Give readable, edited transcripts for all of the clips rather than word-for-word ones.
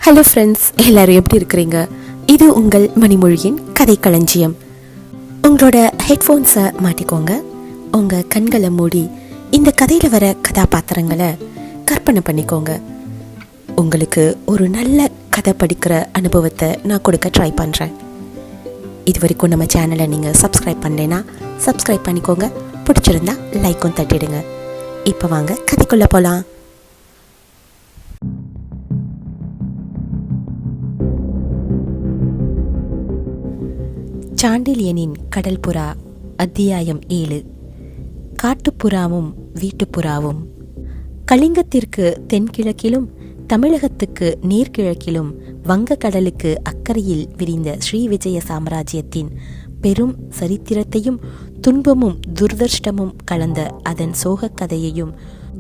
Hello friends, எல்லாரும் எப்படி இருக்கிறீங்க? இது உங்கள் மணிமொழியின் கதை களஞ்சியம். உங்களோட ஹெட்ஃபோன்ஸை மாட்டிக்கோங்க. உங்கள் கண்களை மூடி இந்த கதையில் வர கதாபாத்திரங்களை கற்பனை பண்ணிக்கோங்க. உங்களுக்கு ஒரு நல்ல கதை படிக்கிற அனுபவத்தை நான் கொடுக்க ட்ரை பண்ணுறேன். இது வரைக்கும் நம்ம சேனலை நீங்கள் சப்ஸ்கிரைப் பண்ணலைன்னா சப்ஸ்கிரைப் பண்ணிக்கோங்க. பிடிச்சிருந்தா லைக்கும் தட்டிடுங்க. இப்போ வாங்க கதைக்குள்ளே போகலாம். சாண்டில்யனின் கடல் புறா, அத்தியாயம் 7. காட்டுப்புறாவும் வீட்டுப்புறாவும். கலிங்கத்திற்கு தென்கிழக்கிலும் தமிழகத்துக்கு நேர்கிழக்கிலும் வங்கக்கடலுக்கு அக்கறையில் விரிந்த ஸ்ரீவிஜய சாம்ராஜ்யத்தின் பெரும் சரித்திரத்தையும் துன்பமும் துர்தர்ஷ்டமும் கலந்த அதன் சோகக் கதையையும்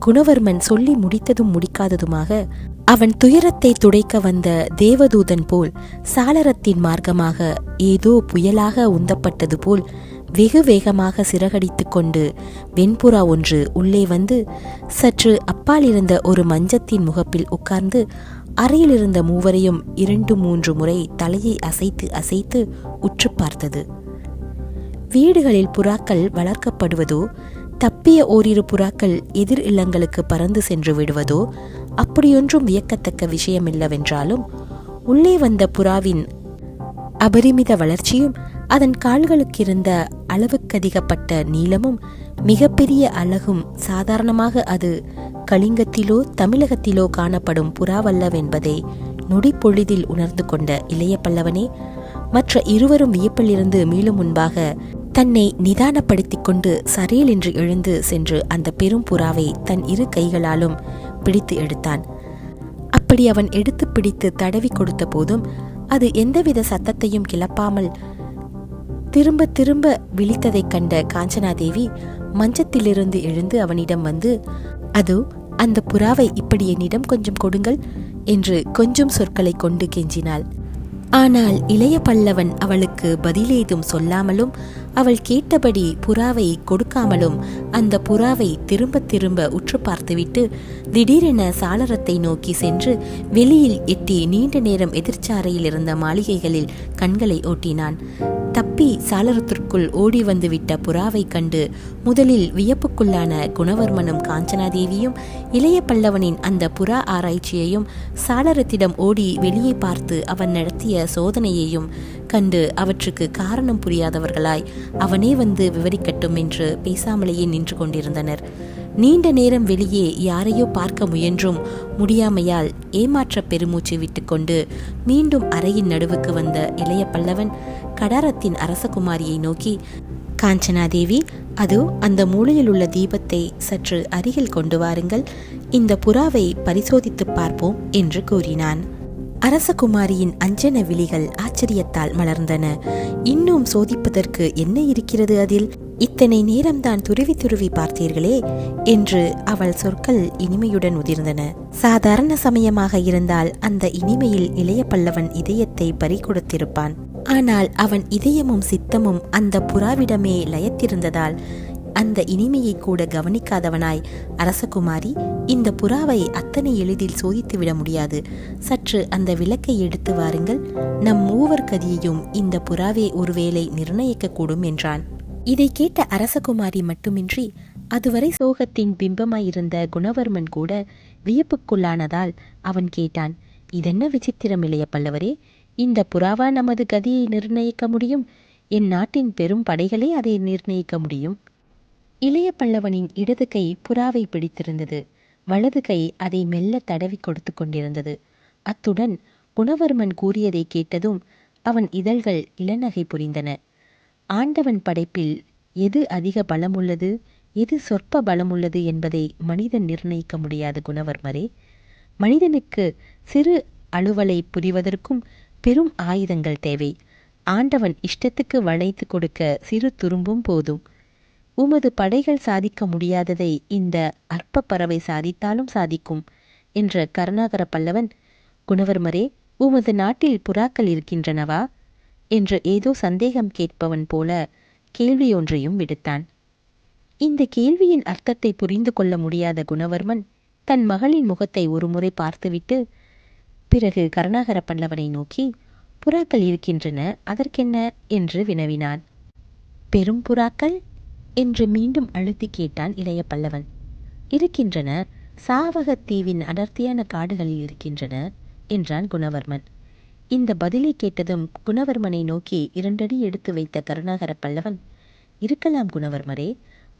குணவர்மன் சொல்லி முடித்ததும் முடிக்காததுமாக அவன் துயரத்தை துடைக்க வந்த தேவதூதன் போல் சாளரத்தின் மார்க்கமாக ஏதோ புயலாக உந்தப்பட்டது போல் வெகு வேகமாக சிறகடித்து கொண்டு வெண்புறா ஒன்று உள்ளே வந்து சற்று அப்பாலிருந்த ஒரு மஞ்சத்தின் முகப்பில் உட்கார்ந்து அறையிலிருந்த மூவரையும் 2-3 முறை தலையை அசைத்து அசைத்து உற்று பார்த்தது. வீடுகளில் புறாக்கள் வளர்க்கப்படுவதோ, தப்பிய ஓரிரு புறாக்கள் எதிர் இல்லங்களுக்கு பறந்து சென்று விடுவதோ அப்படியொன்றும் வியக்கத்தக்க விஷயமில்லவென்றாலும், உள்ளே வந்த புறாவின் அபரிமித வளர்ச்சியும் அதன் கால்களுக்கிருந்த அளவுக்கதிகப்பட்ட நீளமும் மிகப்பெரிய அழகும் சாதாரணமாக அது கலிங்கத்திலோ தமிழகத்திலோ காணப்படும் புறாவல்லவென்பதை நொடிப்பொழுதில் உணர்ந்து கொண்ட இளைய பல்லவனே மற்ற இருவரும் வியப்பிலிருந்து மீளும் முன்பாக தன்னை நிதானப்படுத்திக் கொண்டு சரியல் என்று எழுந்து சென்று அந்த பெரும் புறாவை தன் 2 கைகளாலும் பிடித்து எடுத்தான். அப்படி அவன் எடுத்து பிடித்து தடவி கொடுத்த போதும் அது எந்தவித சத்தத்தையும் கிளப்பாமல் திரும்ப திரும்ப விழித்ததைக் கண்ட காஞ்சனாதேவி மஞ்சத்திலிருந்து எழுந்து அவனிடம் வந்து, அதோ அந்த புறாவை இப்படி என்னிடம் கொஞ்சம் கொடுங்கள் என்று கொஞ்சம் சொற்களை கொண்டு கெஞ்சினாள். ஆனால் இளைய பல்லவன் அவளுக்கு பதிலேதும் சொல்லாமலும் அவள் கேட்டபடி புறாவை கொடுக்காமலும் அந்த புறாவை திரும்ப திரும்ப உற்று பார்த்துவிட்டு திடீரென சாளரத்தை நோக்கி சென்று வெளியில் எட்டி நீண்ட நேரம் எதிர்ச்சாரையில் இருந்த மாளிகைகளில் கண்களை ஓட்டினான். தப்பி சாளரத்திற்குள் ஓடி வந்து விட்ட புறாவை கண்டு முதலில் வியப்புக்குள்ளான குணவர்மனும் காஞ்சனாதேவியும் இளைய பல்லவனின் அந்த புறா ஆராய்ச்சியையும் சாளரத்திடம் ஓடி வெளியே பார்த்து அவன் நடத்திய சோதனையையும் கண்டு அவற்றுக்கு காரணம் புரியாதவர்களாய் அவனே வந்து விவரிக்கட்டும் என்று பேசாமலேயே நின்று கொண்டிருந்தனர். நீண்ட நேரம் வெளியே யாரையோ பார்க்க முயன்றும் முடியாமையால் ஏமாற்ற பெருமூச்சு விட்டுக்கொண்டு மீண்டும் அறையின் நடுவுக்கு வந்த இளைய பல்லவன் கடாரத்தின் அரசகுமாரியை நோக்கி, காஞ்சனாதேவி, அதோ அந்த மூலையில் உள்ள தீபத்தை சற்று அருகில் கொண்டு வாருங்கள், இந்த புறாவை பரிசோதித்து பார்ப்போம் என்று கூறினான். அரசகுமாரியின் அஞ்சன விழிகள் ஆச்சரியத்தால் மலர்ந்தன. இன்னும் சோதிப்பதற்கு என்ன இருக்கிறது அதில்? இத்தனை நேரம்தான் துருவி துருவி பார்த்தீர்களே என்று அவள் சொற்கள் இனிமையுடன் உதிர்ந்தன. சாதாரண சமயமாக இருந்தால் அந்த இனிமையில் இளைய பல்லவன் இதயத்தை பறிகொடுத்திருப்பான். ஆனால் அவன் இதயமும் சித்தமும் அந்த புறாவிடமே லயத்திருந்ததால் அந்த இனிமையை கூட கவனிக்காதவனாய், அரசகுமாரி, இந்த புறாவை அத்தனை எளிதில் சோதித்துவிட முடியாது, சற்று அந்த விளக்கை எடுத்து வாருங்கள், நம் மூவர் கதியையும் இந்த புறாவே ஒருவேளை நிர்ணயிக்கக்கூடும் என்றான். இதை கேட்ட அரசகுமாரி மட்டுமின்றி அதுவரை சோகத்தின் பிம்பமாயிருந்த குணவர்மன் கூட வியப்புக்குள்ளானதால் அவன் கேட்டான், இதென்ன விசித்திரம் இளைய பல்லவரே, இந்த புறாவா நமது கதியை நிர்ணயிக்க முடியும்? என் நாட்டின் பெரும் படைகளே அதை நிர்ணயிக்க முடியும். இளைய பல்லவனின் இடது கை புறாவை பிடித்திருந்தது, வலது கை அதை மெல்ல தடவி கொடுத்து கொண்டிருந்தது. அத்துடன் குணவர்மன் கூறியதை கேட்டதும் அவன் இதழ்கள் இளநகை புரிந்தன. ஆண்டவன் படைப்பில் எது அதிக பலமுள்ளது, எது சொற்ப பலமுள்ளது என்பதை மனிதன் நிர்ணயிக்க முடியாது குணவர்மரே. மனிதனுக்கு சிறு அலுவலை புரிவதற்கும் பெரும் ஆயுதங்கள் தேவை. ஆண்டவன் இஷ்டத்துக்கு வளைத்து கொடுக்க சிறு துரும்பும் போதும். உமது படைகள் சாதிக்க முடியாததை இந்த அற்ப பறவை சாதித்தாலும் சாதிக்கும் என்ற கருணாகர பல்லவன், குணவர்மரே, உமது நாட்டில் புறாக்கள் இருக்கின்றனவா என்று ஏதோ சந்தேகம் கேட்பவன் போல கேள்வியொன்றையும் விடுத்தான். இந்த கேள்வியின் அர்த்தத்தை புரிந்து கொள்ள முடியாத குணவர்மன் தன் மகளின் முகத்தை ஒருமுறை பார்த்துவிட்டு, பிறகு கருணாகர பல்லவனை நோக்கி, புறாக்கள் இருக்கின்றன, அதற்கென்ன என்று வினவினான். பெரும் புறாக்கள் என்று மீண்டும் அழுத்தி கேட்டான் இளைய பல்லவன். இருக்கின்றன, சாவகத்தீவின் அடர்த்தியான காடுகளில் இருக்கின்றன என்றான் குணவர்மன். இந்த பதிலை கேட்டதும் குணவர்மனை நோக்கி 2 அடி எடுத்து வைத்த கருணாகர பல்லவன், இருக்கலாம் குணவர்மரே,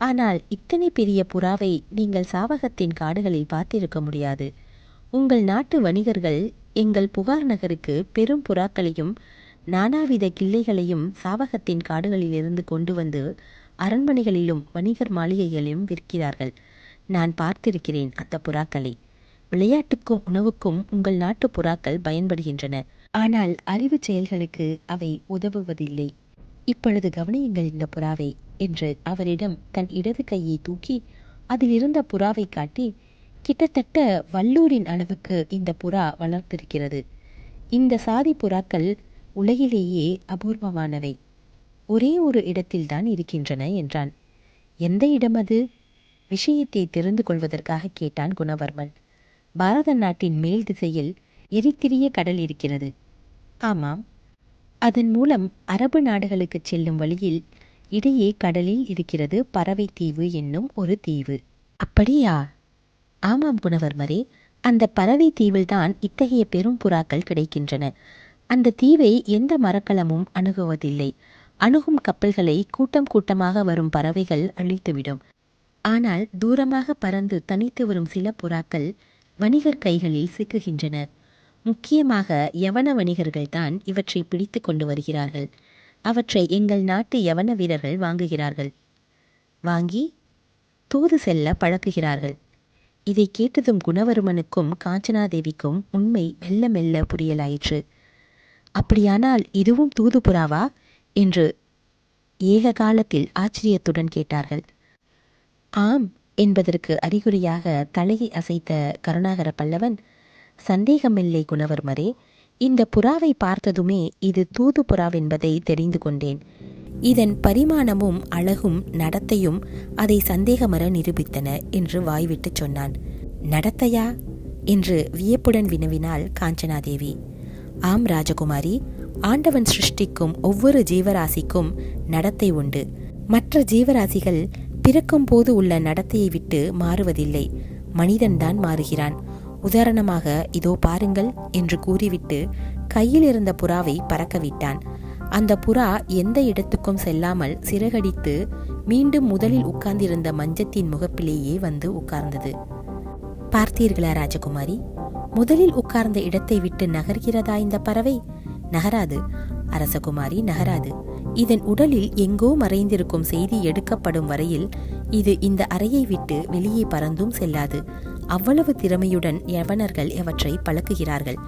ஆனால் இத்தனை பெரிய புறாவை நீங்கள் சாவகத்தின் காடுகளில் பார்த்திருக்க முடியாது. உங்கள் நாட்டு வணிகர்கள் எங்கள் புகார் நகருக்கு பெரும் புறாக்களையும் நானாவித கிள்ளைகளையும் சாவகத்தின் காடுகளிலிருந்து கொண்டு வந்து அரண்மனைகளிலும் வணிகர் மாளிகைகளிலும் விற்கிறார்கள். நான் பார்த்திருக்கிறேன் அந்த புறாக்களை. விளையாட்டுக்கும் உணவுக்கும் உங்கள் நாட்டு புறாக்கள் பயன்படுகின்றன. ஆனால் அறிவு செயல்களுக்கு அவை உதவுவதில்லை. இப்பொழுது கவனியுங்கள் இந்த புறாவை என்று அவரிடம் தன் இடது கையை தூக்கி அதில் இருந்த புறாவை காட்டி, கிட்டத்தட்ட வல்லூரின் அளவுக்கு இந்த புறா வளர்த்திருக்கிறது. இந்த சாதி புறாக்கள் உலகிலேயே அபூர்வமானவை. ஒரே ஒரு இடத்தில்தான் இருக்கின்றன என்றான். எந்த இடம் அது? விஷயத்தை தெரிந்து கொள்வதற்காக கேட்டான் குணவர்மன். பாரத நாட்டின் மேல் திசையில் எரித்திரிய கடல் இருக்கிறது. ஆமாம். அதன் மூலம் அரபு நாடுகளுக்கு செல்லும் வழியில் இடையே கடலில் இருக்கிறது பறவை தீவு என்னும் ஒரு தீவு. அப்படியா? ஆமாம் குணவர்மரே, அந்த பறவை தீவில்தான் இத்தகைய பெரும் புறாக்கள் கிடைக்கின்றன. அந்த தீவை எந்த மரக்கலமும் அணுகுவதில்லை. அணுகும் கப்பல்களை கூட்டம் கூட்டமாக வரும் பறவைகள் அழித்துவிடும். ஆனால் தூரமாக பறந்து தனித்து வரும் சில புறாக்கள் வணிகர் கைகளில் சிக்குகின்றன. முக்கியமாக யவன வணிகர்கள்தான் இவற்றை பிடித்து கொண்டு வருகிறார்கள். அவற்றை எங்கள் நாட்டு யவன வீரர்கள் வாங்குகிறார்கள். வாங்கி தூது செல்ல பழக்குகிறார்கள். இதை கேட்டதும் குணவர்மனுக்கும் காஞ்சனாதேவிக்கும் உண்மை மெல்ல மெல்ல புரியலாயிற்று. அப்படியானால் இதுவும் தூது புறாவா என்று ஏக காலத்தில் ஆச்சரியத்துடன் கேட்டார்கள். ஆம் என்பதற்கு அறிகுறியாக தலையை அசைத்த கருணாகர பல்லவன், சந்தேகமில்லை குணவர்மரே, இந்த புறாவை பார்த்ததுமே இது தூது புறாவென்பதை தெரிந்து கொண்டேன். இதன் பரிமாணமும் அழகும் நடத்தையும் அதை சந்தேகமற நிரூபித்தன என்று வாய்விட்டு சொன்னான். நடத்தையா என்று வியப்புடன் வினவினாள் காஞ்சனாதேவி. ஆம் ராஜகுமாரி, ஆண்டவன் சிருஷ்டிக்கும் ஒவ்வொரு ஜீவராசிக்கும் நடத்தை உண்டு. மற்ற ஜீவராசிகள் பிறக்கும் போது உள்ள நடத்தையை விட்டு மாறுவதில்லை. மனிதன்தான் மாறுகிறான். உதாரணமாக இதோ பாருங்கள் என்று கூறிவிட்டு கையில் இருந்த புறாவை பறக்கவிட்டான். அந்த புறா எந்த இடத்துக்கும் செல்லாமல் சிறகடித்து மீண்டும் முதலில் உட்கார்ந்திருந்த மஞ்சத்தின் முகப்பிலேயே வந்து உட்கார்ந்தது. பார்த்தீர்களா ராஜகுமாரி, முதலில் உட்கார்ந்த இடத்தை விட்டு நகர்கிறதா இந்த பறவை? நகராது அரசகுமாரி, நகராது. இதன் உடலில் எங்கோ மறைந்திருக்கும் செய்தி எடுக்கப்படும் வரையில் இது இந்த அறையை விட்டு வெளியே பறந்தும் செல்லாது. அவ்வளவு திறமையுடன் யவனர்கள் அவற்றை பழக்குகிறார்கள்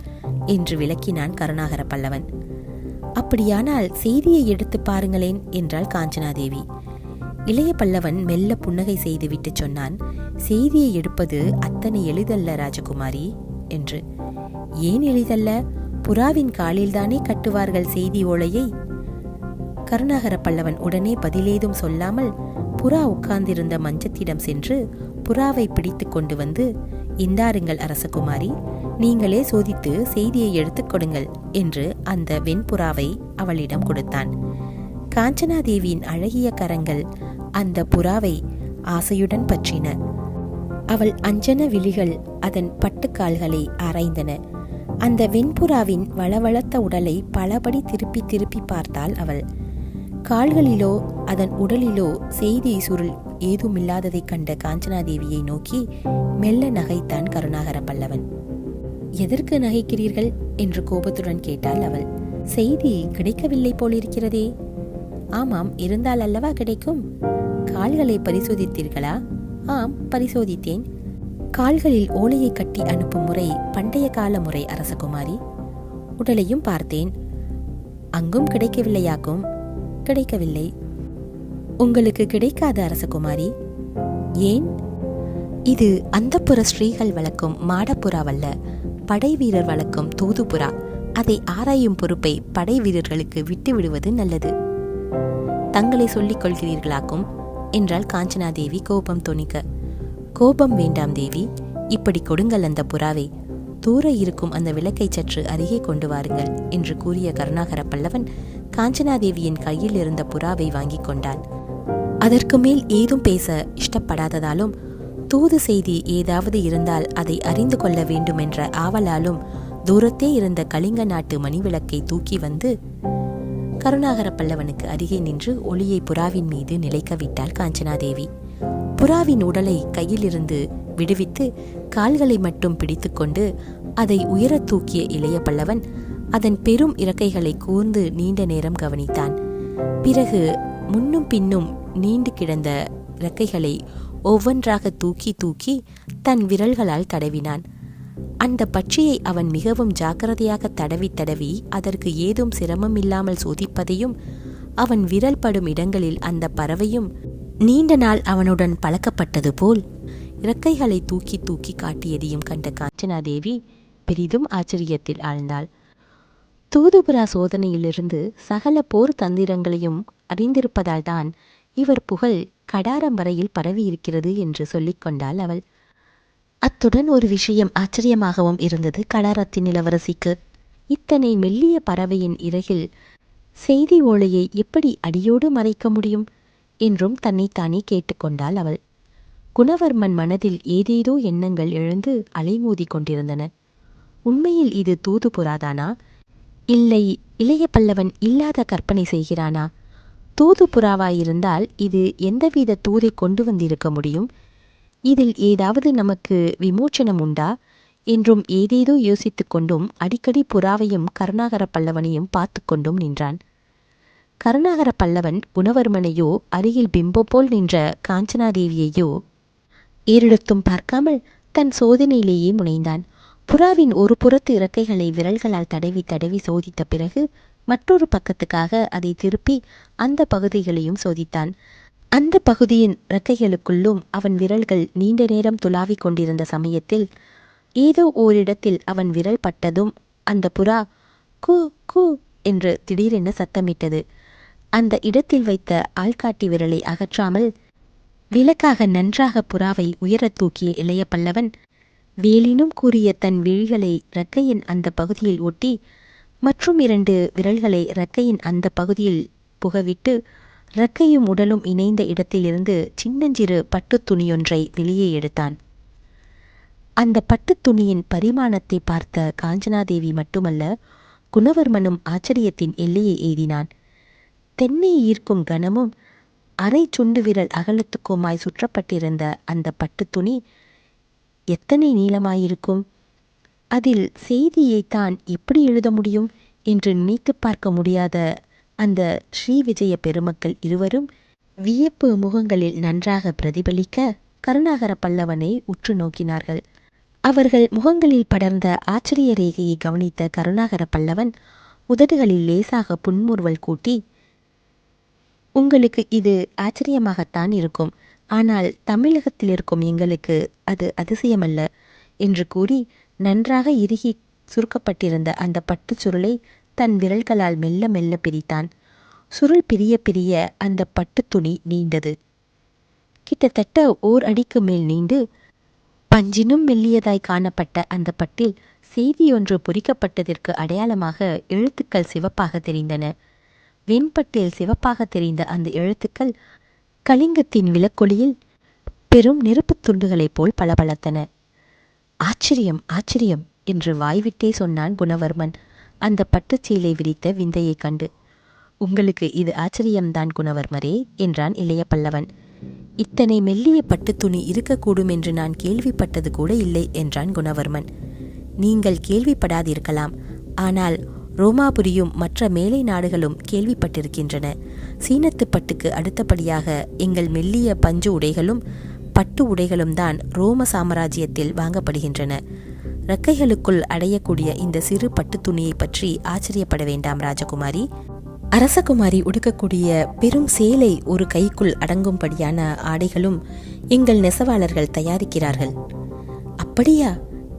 என்று விளக்கினான் கருணாகர பல்லவன். அப்படியானால் செய்தியை எடுத்து பாருங்களேன் என்றாள் காஞ்சனாதேவி. இளைய பல்லவன் மெல்ல புன்னகை செய்துவிட்டு சொன்னான், செய்தியை எடுப்பது அத்தனை எளிதல்ல ராஜகுமாரி என்று. ஏன் எளிதல்ல? புறாவின் காலில்தானே கட்டுவார்கள் செய்தி ஓலையை. கருணாகர பல்லவன் உடனே பதிலேதும் சொல்லாமல் புறா உட்கார்ந்திருந்த மஞ்சத்திடம் சென்று புறாவை பிடித்து கொண்டு வந்து, இந்தாருங்கள் அரசகுமாரி, நீங்களே சோதித்து செய்தியை எடுத்துக் கொடுங்கள் என்று அந்த வெண்புறாவை அவளிடம் கொடுத்தான். காஞ்சனாதேவியின் அழகிய கரங்கள் அந்த புறாவை ஆசையுடன் பற்றின. அவள் அஞ்சன விழிகள் அதன் பட்டுக்கால்களை ஆராய்ந்தன. அந்த வெண்புறாவின் வளவளத்த உடலை பலபடி திருப்பி திருப்பி பார்த்தாள் அவள். கால்களிலோ அதன் உடலிலோ செய்தி சுருள் ஏதுமில்லாததை கண்ட காஞ்சனாதேவியை நோக்கி மெல்ல நகைத்தான் கருணாகர பல்லவன். எதற்கு நகைக்கிறீர்கள் என்று கோபத்துடன் கேட்டாள் அவள். செய்தி கிடைக்கவில்லை போலிருக்கிறதே. ஆமாம், இருந்தால் அல்லவா கிடைக்கும். கால்களை பரிசோதித்தீர்களா? ஆம், பரிசோதித்தேன். கால்களில் ஓலையை கட்டி அனுப்பும் முறை பண்டைய கால முறை அரசகுமாரி. உடலையும் பார்த்தேன். அங்கும் கிடைக்கவில்லையாக்கும். கிடைக்கவில்லை. உங்களுக்கு கிடைக்காத அரசகுமாரி. ஏன்? இது அந்தப்புற ஸ்ரீகள் வளர்க்கும் மாடப்புறாவல்ல, படை வீரர் வளர்க்கும் தூதுப்புறா. அதை ஆராயும் பொறுப்பை படை வீரர்களுக்கு விட்டு விடுவது நல்லது. தங்களை சொல்லிக் கொள்கிறீர்களாக்கும் என்றாள் காஞ்சனாதேவி கோபம் தொனிக்க. கோபம் வேண்டாம் தேவி, இப்படி கொடுங்கள் அந்த புறாவை. தூர இருக்கும் அந்த விளக்கை சற்று அருகே கொண்டு வாருங்கள் என்று கூறிய கருணாகர பல்லவன் காஞ்சனாதேவியின் கையில் இருந்த புறாவை வாங்கி கொண்டான். அதற்கு மேல் ஏதும் பேச இஷ்டப்படாததாலும் தூது செய்தி ஏதாவது இருந்தால் அதை அறிந்து கொள்ள வேண்டும் என்ற ஆவலாலும் தூரத்தே இருந்த கலிங்க நாட்டு மணிவிளக்கை தூக்கி வந்து கருணாகர பல்லவனுக்கு அருகே நின்று ஒளியை புறாவின் மீது நிலைக்க விட்டாள் காஞ்சனாதேவி. புறாவின் உடலை கையிலிருந்து விடுவித்து கால்களை மட்டும் பிடித்துக்கொண்டு அதை உயரத் தூக்கிய இளைய பல்லவன் அதன் பெரும் இறக்கைகளை கூர்ந்து நீண்ட நேரம் கவனித்தான். பிறகு முன்னும் பின்னும் நீண்டு கிடந்த இறக்கைகளை ஒவ்வொன்றாக தூக்கி தூக்கி தன் விரல்களால் தடவினான். அந்த பட்சியை அவன் மிகவும் ஜாக்கிரதையாக தடவி தடவி அதற்கு ஏதும் சிரமம் இல்லாமல் சோதிப்பதையும் அவன் விரல் படும் இடங்களில் அந்த பறவையும் நீண்ட நாள் அவனுடன் பழக்கப்பட்டது போல் இறக்கைகளை தூக்கி தூக்கி காட்டியதையும் கண்ட காஞ்சனாதேவி பெரிதும் ஆச்சரியத்தில் ஆழ்ந்தாள். தூதுபுரா சோதனையிலிருந்து சகல போர் தந்திரங்களையும் அறிந்திருப்பதால் தான் இவர் புகழ் கடாரம் வரையில் பரவியிருக்கிறது என்று சொல்லிக் கொண்டாள் அவள். அத்துடன் ஒரு விஷயம் ஆச்சரியமாகவும் இருந்தது கடாரத்தின் இளவரசிக்கு. இத்தனை மெல்லிய பறவையின் இறகில் செய்தி ஓலையை எப்படி அடியோடு மறைக்க முடியும் என்றும் தன்னைத்தானே கேட்டுக்கொண்டாள் அவள். குணவர்மன் மனதில் ஏதேதோ எண்ணங்கள் எழுந்து அலைமோதி கொண்டிருந்தன. உண்மையில் இது தூது புறாதானா, இல்லை இளைய பல்லவன் இல்லாத கற்பனை செய்கிறானா? தூது புறாவாயிருந்தால் இது எந்தவித தூதை கொண்டு வந்திருக்க முடியும்? இதில் ஏதாவது நமக்கு விமோச்சனம் உண்டா என்றும் ஏதேதோ யோசித்து கொண்டும் அடிக்கடி புறாவையும் கருணாகர பல்லவனையும் பார்த்து கொண்டும் நின்றான். கருணாகர பல்லவன் குணவர்மனையோ அருகில் பிம்பம் போல் நின்ற காஞ்சனாதேவியையோ ஏறிடத்தும் பார்க்காமல் தன் சோதனையிலேயே முனைந்தான். புறாவின் ஒரு புறத்து இறக்கைகளை விரல்களால் தடவி தடவி சோதித்த பிறகு மற்றொரு பக்கத்துக்காக அதை திருப்பி அந்த பகுதிகளையும் சோதித்தான். அந்த பகுதியின் இறக்கைகளுக்குள்ளும் அவன் விரல்கள் நீண்ட நேரம் துளாவிக் கொண்டிருந்த சமயத்தில் ஏதோ ஓரிடத்தில் அவன் விரல் பட்டதும் அந்த புறா கூ கூ என்று திடீரென சத்தமிட்டது. அந்த இடத்தில் வைத்த ஆள்காட்டி விரலை அகற்றாமல் விளக்காக நன்றாக புறாவை உயரத் தூக்கிய இளைய பல்லவன் வேலினும் கூறிய தன் விழிகளை இறக்கையின் அந்த பகுதியில் ஒட்டி மற்றும் 2 விரல்களை இறக்கையின் அந்த பகுதியில் புகவிட்டு இறக்கையும் உடலும் இணைந்த இடத்திலிருந்து சின்னஞ்சிறு பட்டு துணியொன்றை வெளியே எடுத்தான். அந்த பட்டு துணியின் பரிமாணத்தை பார்த்த காஞ்சனாதேவி மட்டுமல்ல, குணவர்மனும் ஆச்சரியத்தின் எல்லையை எய்தினான். தென்னை ஈர்க்கும் கனமும் அரை சுண்டு விரல் அகலத்துக்குமாய் சுற்றப்பட்டிருந்த அந்த பட்டு துணி எத்தனை நீளமாயிருக்கும்? அதில் செய்தியைத்தான் எப்படி எழுத முடியும் என்று நினைத்து பார்க்க முடியாத அந்த ஸ்ரீவிஜய பெருமக்கள் இருவரும் வியப்பு முகங்களில் நன்றாக பிரதிபலிக்க கருணாகர பல்லவனை உற்று நோக்கினார்கள். அவர்கள் முகங்களில் படர்ந்த ஆச்சரிய ரேகையை கவனித்த கருணாகர பல்லவன் உதடுகளில் லேசாக புன்முறுவல் கூட்டி, உங்களுக்கு இது ஆச்சரியமாகத்தான் இருக்கும், ஆனால் தமிழகத்தில் இருக்கும் எங்களுக்கு அது அதிசயமல்ல என்று கூறி நன்றாக இறுகி சுருக்கப்பட்டிருந்த அந்த பட்டுச் சுருளை தன் விரல்களால் மெல்ல மெல்ல பிரித்தான். சுருள் பிரிய பிரிய அந்த பட்டு துணி நீண்டது. கிட்டத்தட்ட 1 அடிக்கு மேல் நீண்டு பஞ்சினும் மெல்லியதாய் காணப்பட்ட அந்த பட்டில் செய்தியொன்று பொறிக்கப்பட்டதற்கு அடையாளமாக எழுத்துக்கள் சிவப்பாக தெரிந்தன. வெண்பட்டில் சிவப்பாக தெரிந்த அந்த எழுத்துக்கள் கலிங்கத்தின் விளக்கொளியில் பெரும் நெருப்புத் துண்டுகளைப் போல் பளபளத்தன. ஆச்சரியம் ஆச்சரியம் என்று வாய்விட்டே சொன்னான் குணவர்மன் அந்த பட்டுச்சீலை விரித்த விந்தையைக் கண்டு. உங்களுக்கு இது ஆச்சரியம்தான் குணவர்மரே என்றான் இளைய பல்லவன். இத்தனை மெல்லிய பட்டு துணி இருக்கக்கூடும் என்று நான் கேள்விப்பட்டது கூட இல்லை என்றான் குணவர்மன். நீங்கள் கேள்விப்படாதிருக்கலாம், ஆனால் ரோமாபுரியும் மற்ற மேலை நாடுகளும் கேள்விப்பட்டிருக்கின்றன. சீனத்து பட்டுக்கு அடுத்தபடியாக எங்கள் மெல்லிய பஞ்சு உடைகளும் பட்டு உடைகளும் தான் ரோம சாம்ராஜ்யத்தில் வாங்கப்படுகின்றன. இறக்கைகளுக்குள் அடையக்கூடிய இந்த சிறு பட்டு துணியை பற்றி ஆச்சரியப்பட வேண்டாம் ராஜகுமாரி. அரசகுமாரி உடுக்கக்கூடிய பெரும் சேலை ஒரு கைக்குள் அடங்கும்படியான ஆடைகளும் எங்கள் நெசவாளர்கள் தயாரிக்கிறார்கள். அப்படியா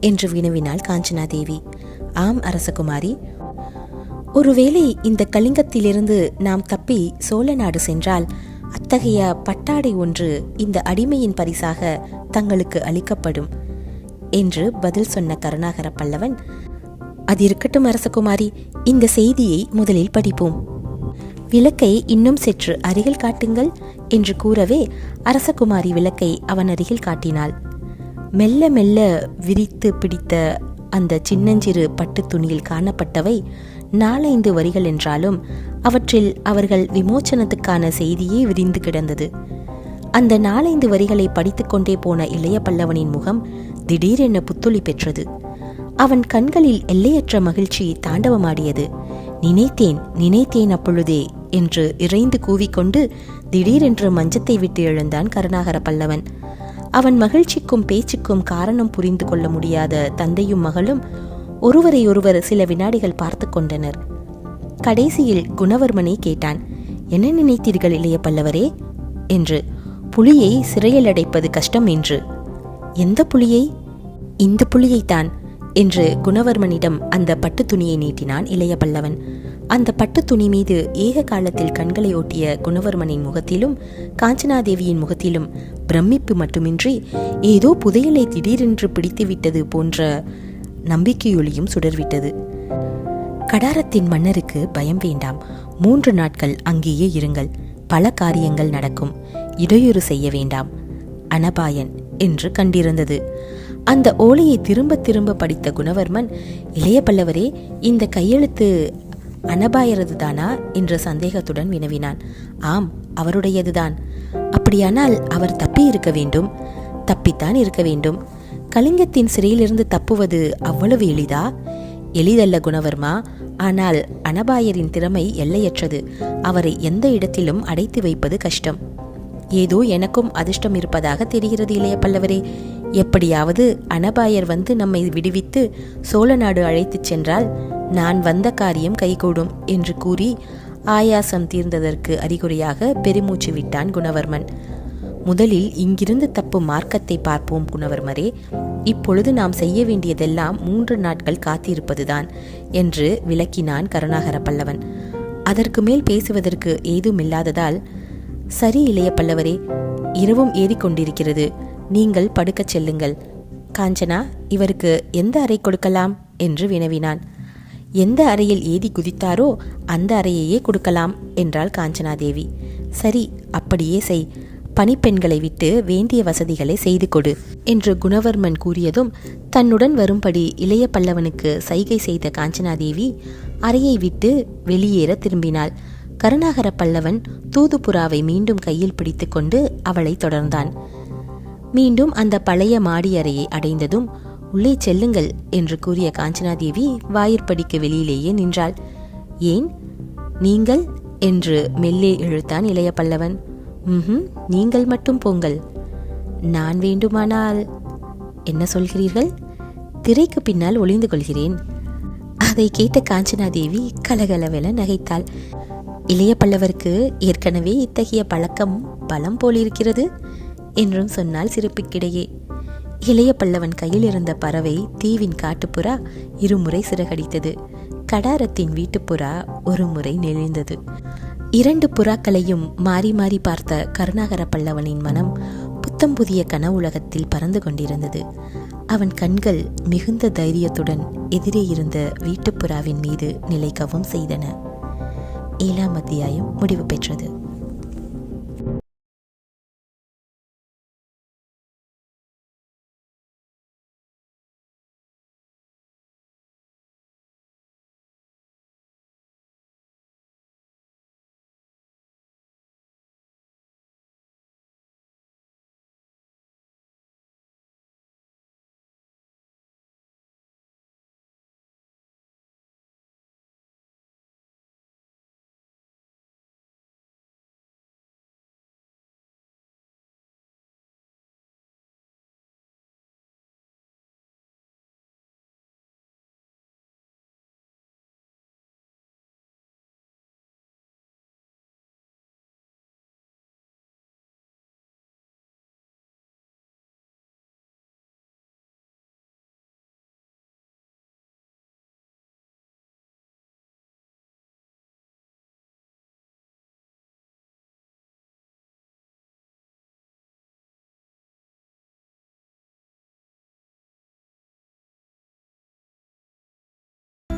என்று வினவினாள் காஞ்சனாதேவி. ஆம் அரசகுமாரி, ஒருவேளை இந்த கலிங்கத்திலிருந்து நாம் தப்பி சோழ நாடு சென்றால் அத்தகைய பட்டாடை ஒன்று இந்த அடிமையின் பரிசாக தங்களுக்கு அளிக்கப்படும். என்று பதில் சொன்ன கருணாகர பல்லவன், அது இருக்கட்டும் அரசகுமாரி, இந்த செய்தியை முதலில் படிப்போம். விளக்கை இன்னும் சற்று அருகில் காட்டுங்கள் என்று கூறவே அரசகுமாரி விளக்கை அவன் அருகில் காட்டினாள். மெல்ல மெல்ல விரித்து பிடித்த அந்த சின்னஞ்சிறு பட்டு துணியில் காணப்பட்டவை 4-5 வரிகள் என்றாலும் அவற்றில் அவர்கள் விமோச்சனத்துக்கான செய்தியே விரிந்து கிடந்தது. அந்த 4-5 வரிகளை படித்துக்கொண்டே போன இளைய பல்லவனின் முகம் திடீரென புத்துளி பெற்றது. அவன் கண்களில் எல்லையற்ற மகிழ்ச்சி தாண்டவமாடியது. நினைத்தேன் நினைத்தேன் அப்பொழுதே என்று இறைந்து கூவிக்கொண்டு திடீரென்று மஞ்சத்தை விட்டு எழுந்தான் கருணாகர பல்லவன். அவன் மகிழ்ச்சிக்கும் பேச்சுக்கும் காரணம் புரிந்து கொள்ள முடியாத தந்தையும் மகளும் ஒருவரை ஒருவர் சில வினாடிகள் பார்த்து கொண்டனர். கடைசியில் குணவர்மனை கேட்டான், என்ன நினைத்தீர்கள் இளைய பல்லவரே என்று. புலியை சிறையில் அடைப்பது கஷ்டம் என்று. எந்த புலியை? இந்த புலியைத்தான் என்று குணவர்மனிடம் அந்த பட்டு துணியை நீட்டினான் இளைய பல்லவன். அந்த பட்டு துணி மீது ஏக காலத்தில் கண்களை ஓட்டிய குணவர்மனின் முகத்திலும் காஞ்சனாதேவியின் முகத்திலும் பிரமிப்பு மட்டுமின்றி ஏதோ புதையலை திடீரென்று பிடித்துவிட்டது போன்ற நம்பிக்கையொலியும் சுடர்விட்டது. கடாரத்தின் மன்னருக்கு பயம் வேண்டாம். 3 நாட்கள் அங்கேயே இருங்கள். பல காரியங்கள் நடக்கும். இடையூறு செய்ய வேண்டாம். அனபாயன் என்று கண்டிருந்தது. அந்த ஓலையை திரும்ப திரும்ப படித்த குணவர்மன், இளைய பல்லவரே, இந்த கையெழுத்து அனபாயரது தானா என்ற சந்தேகத்துடன் வினவினான். ஆம், அவருடையதுதான். அப்படியானால் அவர் தப்பி இருக்க வேண்டும். தப்பித்தான் இருக்க வேண்டும். கலிங்கத்தின் சிறையிலிருந்து தப்புவது அவ்வளவு எளிதா? எளிதல்ல குணவர்மா. ஆனால் அனபாயரின் திறமை எல்லையற்றது. அவரை எந்த இடத்திலும் அடைத்து வைப்பது கஷ்டம். ஏதோ எனக்கும் அதிர்ஷ்டம் இருப்பதாக தெரிகிறது இளைய பல்லவரே. எப்படியாவது அனபாயர் வந்து நம்மை விடுவித்து சோழ நாடு அழைத்துச் சென்றால் நான் வந்த காரியம் கைகூடும் என்று கூறி ஆயாசம் தீர்ந்ததற்கு அறிகுறியாக பெருமூச்சு விட்டான் குணவர்மன். முதலில் இங்கிருந்து தப்பும் மார்க்கத்தை பார்ப்போம் குணவர்மரே. இப்பொழுது நாம் செய்ய வேண்டியதெல்லாம் 3 நாட்கள் காத்திருப்பதுதான் என்று விளக்கினான் கருணாகர பல்லவன். அதற்கு மேல் பேசுவதற்கு ஏதுமில்லாததால், சரி இளைய பல்லவரே, இரவும் ஏறிக்கொண்டிருக்கிறது. நீங்கள் படுக்கச் செல்லுங்கள். காஞ்சனா, இவருக்கு எந்த அறை கொடுக்கலாம் என்று வினவினான். எந்த அறையில் ஏதி குதித்தாரோ அந்த அறையையே கொடுக்கலாம் என்றாள் காஞ்சனாதேவி. சரி, அப்படியே செய். பணிப்பெண்களை விட்டு வேண்டிய வசதிகளை செய்து கொடு என்று குணவர்மன் கூறியதும் தன்னுடன் வரும்படி இளைய பல்லவனுக்கு சைகை செய்த காஞ்சனாதேவி அறையை விட்டு வெளியேற திரும்பினாள். கருணாகர பல்லவன் தூதுபுறாவை மீண்டும் கையில் பிடித்து கொண்டு அவளை தொடர்ந்தான். மீண்டும் அந்த பழைய மாடி அறையை அடைந்ததும், உள்ளே செல்லுங்கள் என்று கூறிய காஞ்சனாதேவி வாயிற்படிக்கு வெளியிலேயே நின்றாள். ஏன் நீங்கள் என்று மெல்லே இழுத்தான் இளைய பல்லவன். நீங்கள் மட்டும் போங்கள். நான் வேண்டுமானால்? என்ன சொல்கிறீர்கள்? திரைக்கு பின்னால் ஒளிந்து கொள்கிறேன். அதை கேட்ட காஞ்சனாதேவி கலகலவென நகைத்தாள். இளைய பல்லவருக்கு ஏற்கனவே இத்தகைய பழக்கம் பலம் போலிருக்கிறது என்றும் சொன்னால் சிரிப்புக்கிடையே. இளைய பல்லவன் கையில் இருந்த பறவை தீவின் காட்டுப்புறா 2 முறை சிறகடித்தது. கடாரத்தின் வீட்டுப்புறா 1 முறை நெளிந்தது. 2 புறாக்களையும் மாறி மாறி பார்த்த கருணாகர பல்லவனின் மனம் புத்தம் புதிய கனவுலகத்தில் பறந்து கொண்டிருந்தது. அவன் கண்கள் மிகுந்த தைரியத்துடன் எதிரே இருந்த வீட்டுப்புறாவின் மீது நிலைக்கவும் செய்தன. 7ஆம் அத்தியாயம் முடிவு பெற்றது.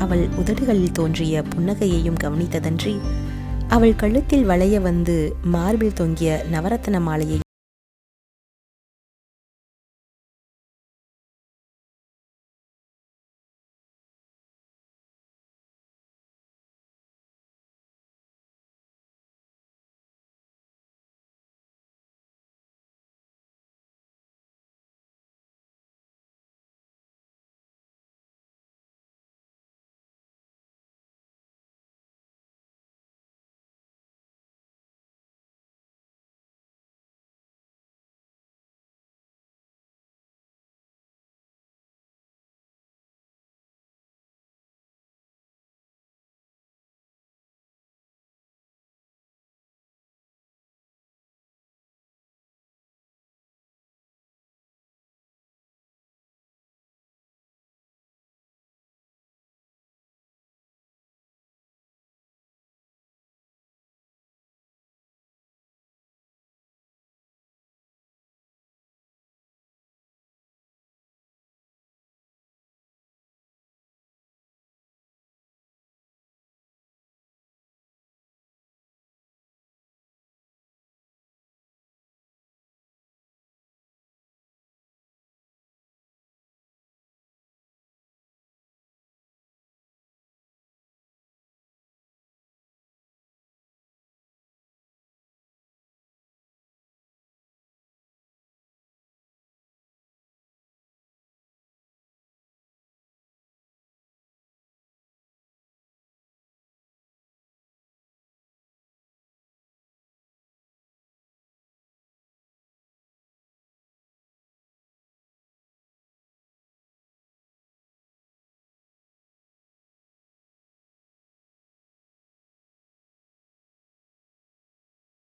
அவள் உதடுகளில் தோன்றிய புன்னகையையும் கவனித்ததன்றி, அவள் கழுத்தில் வளைய வந்து மார்பில் தொங்கிய நவரத்தன மாலையை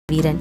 வீரன்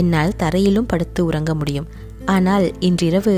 என்னால் தரையிலும் படுத்து உறங்க முடியும். ஆனால் இன்றிரவு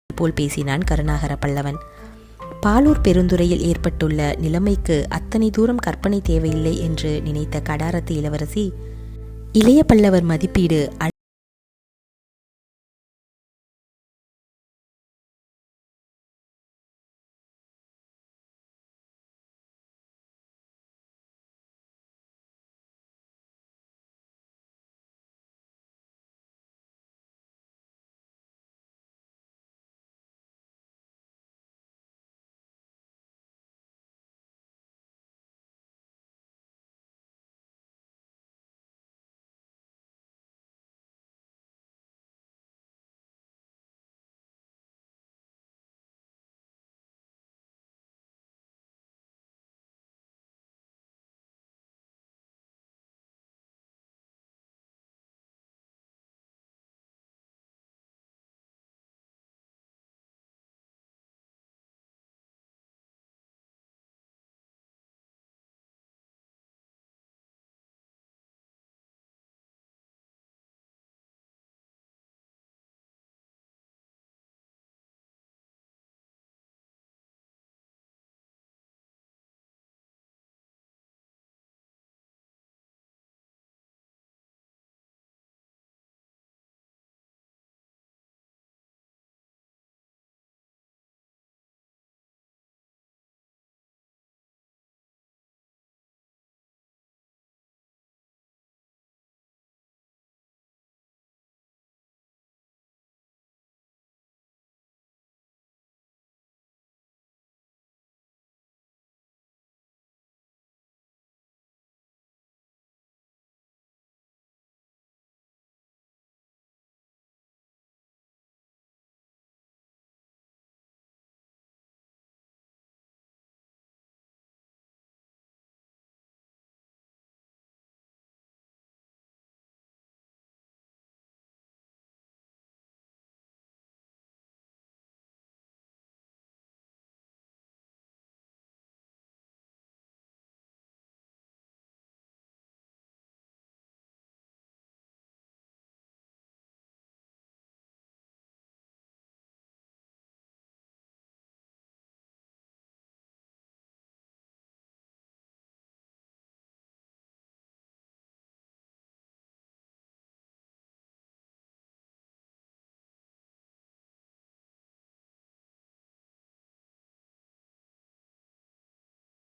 போல் பேசினான் கருணாகர பல்லவன். பாலூர் பெருந்துறையில் ஏற்பட்டுள்ள நிலைமைக்கு அத்தனை தூரம் கற்பனை தேவையில்லை என்று நினைத்த கடாரத்து இளவரசி, இளைய பல்லவர் மதிப்பீடு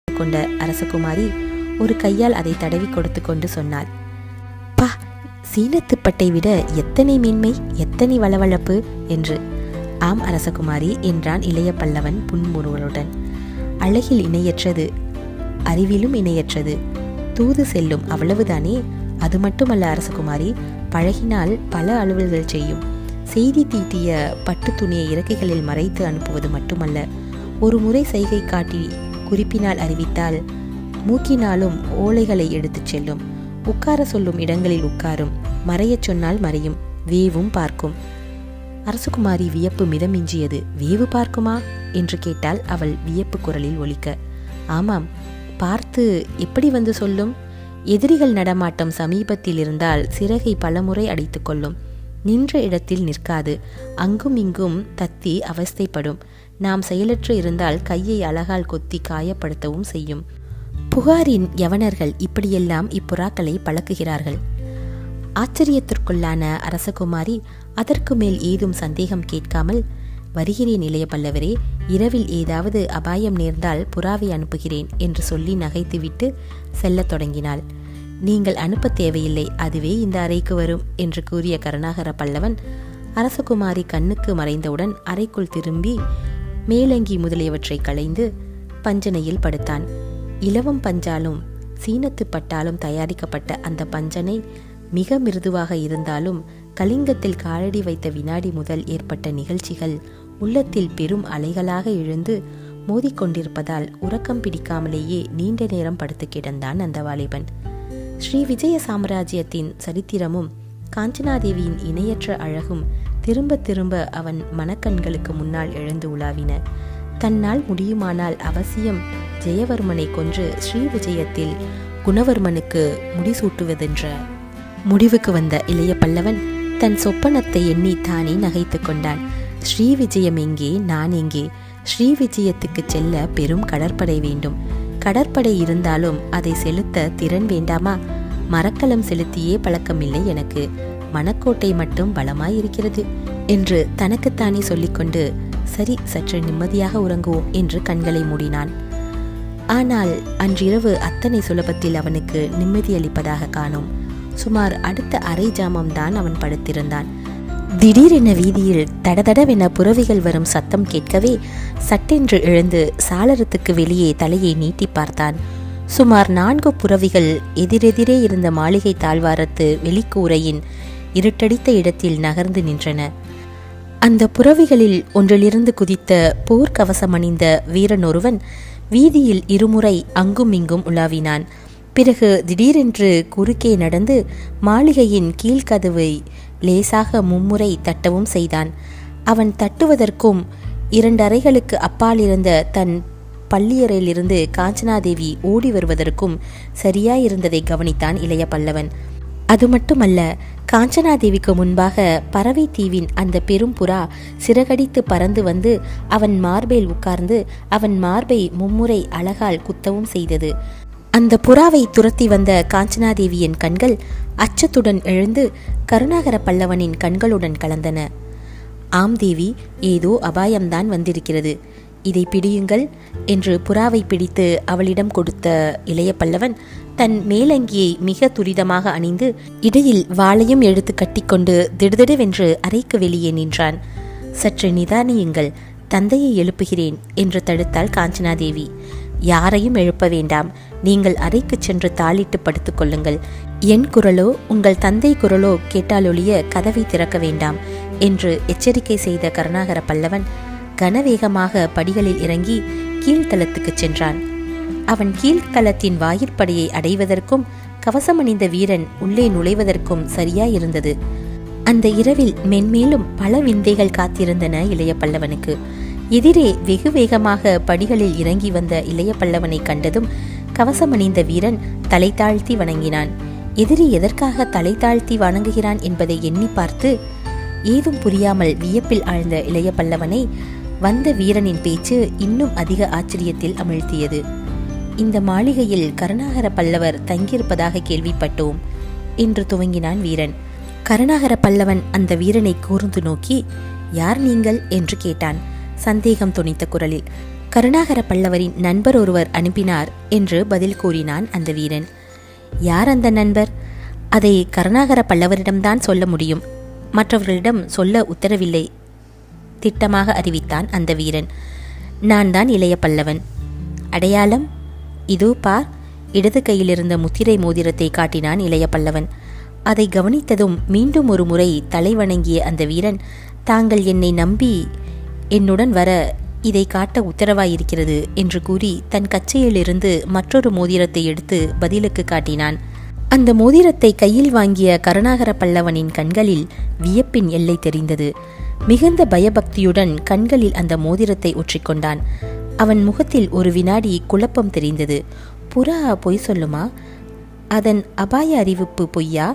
கொண்ட அரசகுமாரி ஒரு கையால் அதை தடவி கொடுத்து கொண்டு சொன்னாள், பா, சீனத்துப்பட்டை விட எத்தனை மென்மை, எத்தனை வளவளப்பு என்று. ஆம் அரசகுமாரி என்றான் இளைய பல்லவன் புன்முறுவலுடன். அழகில் இணையற்றது, அறிவிலும் இணையற்றது, தூது செல்லும், அவ்வளவுதானே? அது மட்டுமல்ல அரசகுமாரி, பழகினால் பல அலுவல்கள் செய்யும். செய்தி தீட்டிய பட்டு துணியை இறக்கைகளில் மறைத்து அனுப்புவது மட்டுமல்ல, ஒரு முறை சைகை காட்டி குறிப்பினால் அறிவித்தால் மூக்கினாலும் ஓலைகளை எடுத்துச் செல்லும். உட்கார சொல்லும் இடங்களில் உட்காரும், மறையச் சொன்னால் மறையும், வேவும் பார்க்கும். அரசகுமாரி வியப்பு மிதமிஞ்சியது. வேவு பார்க்குமா என்று கேட்டால் அவள் வியப்பு குரலில் ஒலிக்க. ஆமாம், பார்த்து எப்படி வந்து சொல்லும்? எதிரிகள் நடமாட்டம் சமீபத்தில் இருந்தால் சிறகை பலமுறை அடித்து கொள்ளும். நின்ற இடத்தில் நிற்காது, அங்கும் இங்கும் தத்தி அவஸ்தைப்படும். நாம் செயலற்று இருந்தால் கையை அழகால் கொத்தி காயப்படுத்தவும் செய்யும். புகாரின் யவனர்கள் இப்படியெல்லாம் இப்புறாக்களை பழக்குகிறார்கள். ஆச்சரியத்திற்குள்ளான அரசகுமாரி அதற்கு மேல் ஏதும் சந்தேகம் கேட்காமல், வருகிறேன் இளைய பல்லவரே, இரவில் ஏதாவது அபாயம் நேர்ந்தால் புறாவை அனுப்புகிறேன் என்று சொல்லி நகைத்துவிட்டு செல்லத் தொடங்கினாள். நீங்கள் அனுப்ப தேவையில்லை, அதுவே இந்த அறைக்கு வரும் என்று கூறிய கருணாகர பல்லவன் அரசகுமாரி கண்ணுக்கு மறைந்தவுடன் அறைக்குள் திரும்பி மேலங்கி முதலியவற்றை களைந்து பஞ்சனையில் படுத்தான். இலவம் பஞ்சாலும் சீனத்து பட்டாலும் தயாரிக்கப்பட்ட அந்த பஞ்சனை மிக மிருதுவாக இருந்தாலும் கலிங்கத்தில் காலடி வைத்த வினாடி முதல் ஏற்பட்ட நிகழ்ச்சிகள் உள்ளத்தில் பெரும் அலைகளாக எழுந்து மோதிக்கொண்டிருப்பதால் உறக்கம் பிடிக்காமலேயே நீண்ட நேரம் படுத்து கிடந்தான் அந்த வாலிபன். ஸ்ரீ விஜய சாம்ராஜ்யத்தின் சரித்திரமும் காஞ்சனாதேவியின் இணையற்ற அழகும் திரும்ப திரும்ப அவன் மனக்கண்களுக்கு முன்னால் எழுந்து உலாவின. தன்னால் முடியுமானால் அவசியம் ஜெயவர்மனை கொன்று ஸ்ரீ விஜயத்தில் குணவர்மனுக்கு முடிசூட்டுவதென்ற முடிவுக்கு வந்த இளைய பல்லவன் தன் சொப்பனத்தை எண்ணி தானே நகைத்து கொண்டான். ஸ்ரீ விஜயம் எங்கே, நான் எங்கே? ஸ்ரீ விஜயத்துக்கு செல்ல பெரும் கடற்படை வேண்டும். கடற்படை இருந்தாலும் அதை செலுத்த திறன் வேண்டாமா? மரக்கலம் செலுத்தியே பழக்கமில்லை எனக்கு. மணக்கோட்டை மட்டும் பலமாயிருக்கிறது என்று தனக்குத்தானே சொல்லிக்கொண்டு, சரி சற்று நிம்மதியாக உறங்குவோம் என்று கண்களை மூடினான். ஆனால் அன்றிரவு அத்தனை சுலபத்தில் அவனுக்கு நிம்மதியளிப்பதாக காணோம். சுமார் அடுத்த அரை ஜாமம்தான் அவன் படுத்திருந்தான். திடீரென வீதியில் தடதடவென புறவிகள் வரும் சத்தம் கேட்கவே சட்டென்று எழுந்து சாளரத்துக்கு வெளியே தலையை நீட்டி பார்த்தான். சுமார் 4 புறவிகள் எதிரெதிரே இருந்த மாளிகை தாழ்வாரத்து வெளிக்கூரையின் இருட்டடித்த இடத்தில் நகர்ந்து நின்றன. அந்த புறவிகளில் ஒன்றிலிருந்து குதித்த போர்க்கவசம் அணிந்த வீரன் ஒருவன் வீதியில் இருமுறை அங்கும் இங்கும் உலாவினான். பிறகு திடீரென்று குறுக்கே நடந்து மாளிகையின் கீழ்கதவை லேசாக மும்முறை தட்டவும் செய்தான். அவன் தட்டுவதற்கும் 2 அறைகளுக்கு அப்பால் இருந்த தன் பள்ளியறையிலிருந்து காஞ்சனாதேவி ஓடி வருவதற்கும் சரியாயிருந்ததை கவனித்தான் இளைய பல்லவன். அது மட்டுமல்ல, காஞ்சனாதேவிக்கு முன்பாக பறவை தீவின் அந்த பெரும் புறா சிறகடித்து பறந்து வந்து அவன் மார்பேல் உட்கார்ந்து அவன் மார்பை மும்முறை அழகால் குத்தவும் செய்தது. அந்த புறாவை துரத்தி வந்த காஞ்சனாதேவியின் கண்கள் அச்சத்துடன் எழுந்து கருணாகர பல்லவனின் கண்களுடன் கலந்தன. ஆம் தேவி, ஏதோ அபாயம்தான் வந்திருக்கிறது, இதை பிடியுங்கள் என்று புறாவை பிடித்து அவளிடம் கொடுத்த இளைய பல்லவன் தன் மேலங்கியை மிக துரிதமாக அணிந்து இடையில் வாளையும் எடுத்து கட்டிக்கொண்டு திடுதிடுவென்று அறைக்கு வெளியே நின்றான். சற்று நிதானியுங்கள், தந்தையை எழுப்புகிறேன் என்று தடுத்தாள் காஞ்சனாதேவி. யாரையும் எழுப்ப வேண்டாம், நீங்கள் அறைக்கு சென்று தாளிட்டு படுத்துக் கொள்ளுங்கள். என் குரலோ உங்கள் தந்தை குரலோ கேட்டாலொழிய கதவை திறக்க வேண்டாம் என்று எச்சரிக்கை செய்த கருணாகர பல்லவன் கனவேகமாக படிகளில் இறங்கி கீழ்த்தளத்துக்கு சென்றான். அவன் கீழ்த்தளத்தின் வாயிற்படையை அடைவதற்கும் கவசமணிந்த வீரன் உள்ளே நுழைவதற்கும் சரியாயிருந்தது. அந்த இரவில் மென்மேலும் பல விந்தைகள் காத்திருந்தன இளைய பல்லவனுக்கு. எதிரே வெகு வேகமாக படிகளில் இறங்கி வந்த இளைய பல்லவனை கண்டதும் கவசமணிந்த வீரன் தலை தாழ்த்தி வணங்கினான். எதிரி எதற்காக தலை தாழ்த்தி வணங்குகிறான் என்பதை எண்ணி பார்த்து ஏதும் புரியாமல் வியப்பில் ஆழ்ந்த இளைய பல்லவனை வந்த வீரனின் பேச்சு இன்னும் அதிக ஆச்சரியத்தில் அமிழ்த்தியது. இந்த மாளிகையில் கருணாகர பல்லவர் தங்கியிருப்பதாக கேள்விப்பட்டோம் என்று துவங்கினான் வீரன். கருணாகர பல்லவன் அந்த வீரனை கூர்ந்து நோக்கி, யார் நீங்கள் என்று கேட்டான் சந்தேகம் துணித்த குரலில். கருணாகர பல்லவரின் நண்பர் ஒருவர் அனுப்பினார் என்று பதில் கூறினான் அந்த வீரன். யார் அந்த நண்பர்? அதை கருணாகர பல்லவரிடம்தான் சொல்ல முடியும், மற்றவர்களிடம் சொல்ல உத்தரவில்லை திட்டமாக அறிவித்தான் அந்த வீரன். நான் தான் இளைய பல்லவன். அடையாளம் இதோ பார். இடது கையில் இருந்த முத்திரை மோதிரத்தை காட்டினான் இளைய பல்லவன். அதை கவனித்ததும் மீண்டும் ஒரு முறை தலை வணங்கிய அந்த வீரன், தாங்கள் என்னை நம்பி என்னுடன் வர இதை காட்ட உத்தரவாயிருக்கிறது என்று கூறி தன் கச்சையிலிருந்து மற்றொரு மோதிரத்தை எடுத்து பதிலுக்கு காட்டினான். அந்த மோதிரத்தை கையில் வாங்கிய கருணாகர பல்லவனின் கண்களில் வியப்பின் எல்லை தெரிந்தது. மிகுந்த பயபக்தியுடன் கண்களில் அந்த மோதிரத்தை ஒற்றிக்கொண்டான். அவன் முகத்தில் ஒரு வினாடி குழப்பம் தெரிந்தது. புறா பொய் சொல்லுமா? அதன் அபாய அறிவிப்பு பொய்யா?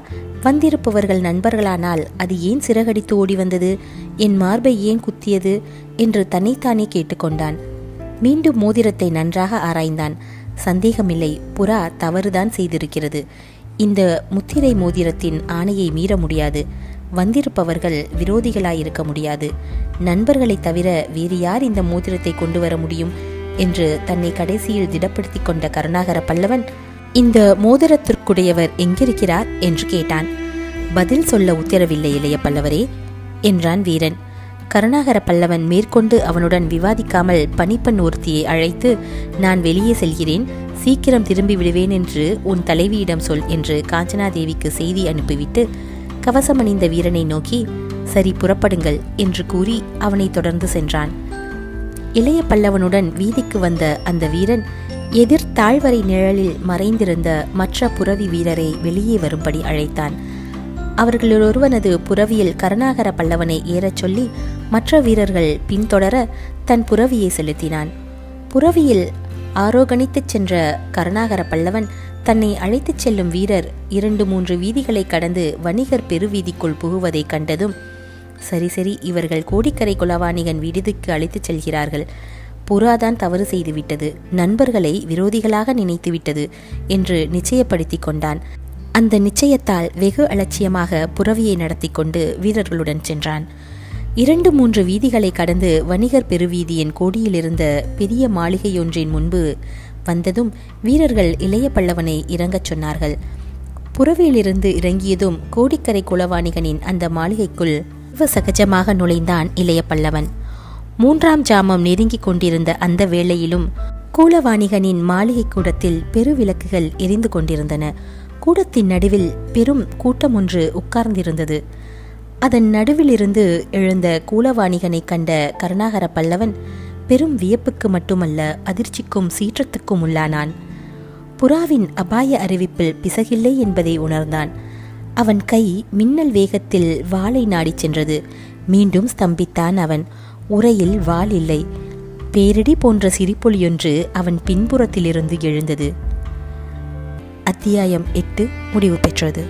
வந்திருப்பவர்கள் நண்பர்களானால் அது ஏன் சிறகடித்து ஓடி வந்தது? என் மார்பை ஏன் குத்தியது என்று தன்னைத்தானே கேட்டுக்கொண்டான். மீண்டும் மோதிரத்தை நன்றாக ஆராய்ந்தான். சந்தேகமில்லை, புறா தவறுதான் செய்திருக்கிறது. இந்த முத்திரை மோதிரத்தின் ஆணையை மீற முடியாது. வந்திருப்பவர்கள் விரோதிகளாயிருக்க முடியாது. நண்பர்களை தவிர வேறு யார் இந்த மோதிரத்தை கொண்டு வர முடியும் என்று தன்னை கடைசியில் திடப்படுத்தி கொண்ட கருணாகர பல்லவன், இந்த மோதிரத்திற்குடையவர் எங்கிருக்கிறார் என்று கேட்டான். பதில் சொல்ல உத்தரவில்லை இளைய பல்லவரே என்றான் வீரன். கருணாகர பல்லவன் மேற்கொண்டு அவனுடன் விவாதிக்காமல் பணிப்பெண் ஒருத்தியை அழைத்து, நான் வெளியே செல்கிறேன், சீக்கிரம் திரும்பி விடுவேன் என்று உன் தலைவியிடம் சொல் என்று காஞ்சனாதேவிக்கு செய்தி அனுப்பிவிட்டு கவசமணிந்த வீரனை நோக்கி, சரி புறப்படுங்கள் என்று கூறி அவனை தொடர்ந்து சென்றான். இளைய பல்லவனுடன் வீதிக்கு வந்த அந்த வீரன் எதிர் தாழ்வரை நிழலில் மறைந்திருந்த மற்ற புரவி வீரரை வெளியே வரும்படி அழைத்தான். அவர்களில் ஒருவனது புரவியில் கருணாகர பல்லவனை ஏறச் சொல்லி மற்ற வீரர்கள் பின்தொடர தன் புரவியை செலுத்தினான். புரவியில் ஆரோகணித்துச் சென்ற கருணாகர பல்லவன் தன்னை அழைத்துச் செல்லும் வீரர் 2-3 வீதிகளை கடந்து வணிகர் பெருவீதிக்குள் புகுவதை கண்டதும், சரி சரி, இவர்கள் கோடிக்கரை குலவாணிகன் விடுதிக்கு அழைத்துச் செல்கிறார்கள். புறாதான் தவறு செய்துவிட்டது, நண்பர்களை விரோதிகளாக நினைத்துவிட்டது என்று நிச்சயப்படுத்தி கொண்டான். அந்த நிச்சயத்தால் வெகு அலட்சியமாக புரவியை நடத்தி கொண்டு வீரர்களுடன் சென்றான். 2-3 வீதிகளை கடந்து வணிகர் பெருவீதியின் கோடியிலிருந்த பெரிய மாளிகையொன்றின் முன்பு வந்ததும் வீரர்கள் இளைய பல்லவனை இறங்கச் சொன்னார்கள். புரவியிலிருந்து இறங்கியதும் கோடிக்கரை குலவாணிகனின் அந்த மாளிகைக்குள் சகஜமாக நுழைந்தான் இளைய பல்லவன். 3ஆம் ஜாமம் நெருங்கிக் கொண்டிருந்த அந்த வேளையிலும் கூலவாணிகனின் மாளிகை கூடத்தில் பெருவிளக்குகள் எரிந்து கொண்டிருந்தன. கூடத்தின் நடுவில் பெரும் கூட்டம் ஒன்று உட்கார்ந்திருந்தது. அதன் நடுவிலிருந்து எழுந்த கூலவாணிகனை கண்ட கருணாகர பல்லவன் பெரும் வியப்புக்கு மட்டுமல்ல, அதிர்ச்சிக்கும் சீற்றத்துக்கும் உள்ளானான். புறாவின் அபாய அறிவிப்பில் பிசகில்லை என்பதை உணர்ந்தான். அவன் கை மின்னல் வேகத்தில் வாளை நாடிச் சென்றது. மீண்டும் ஸ்தம்பித்தான் அவன். உரையில் வாள் இல்லை. பேரிடி போன்ற சிரிப்பொலியொன்று அவன் பின்புறத்திலிருந்து எழுந்தது. அத்தியாயம் 8 முடிவு பெற்றது.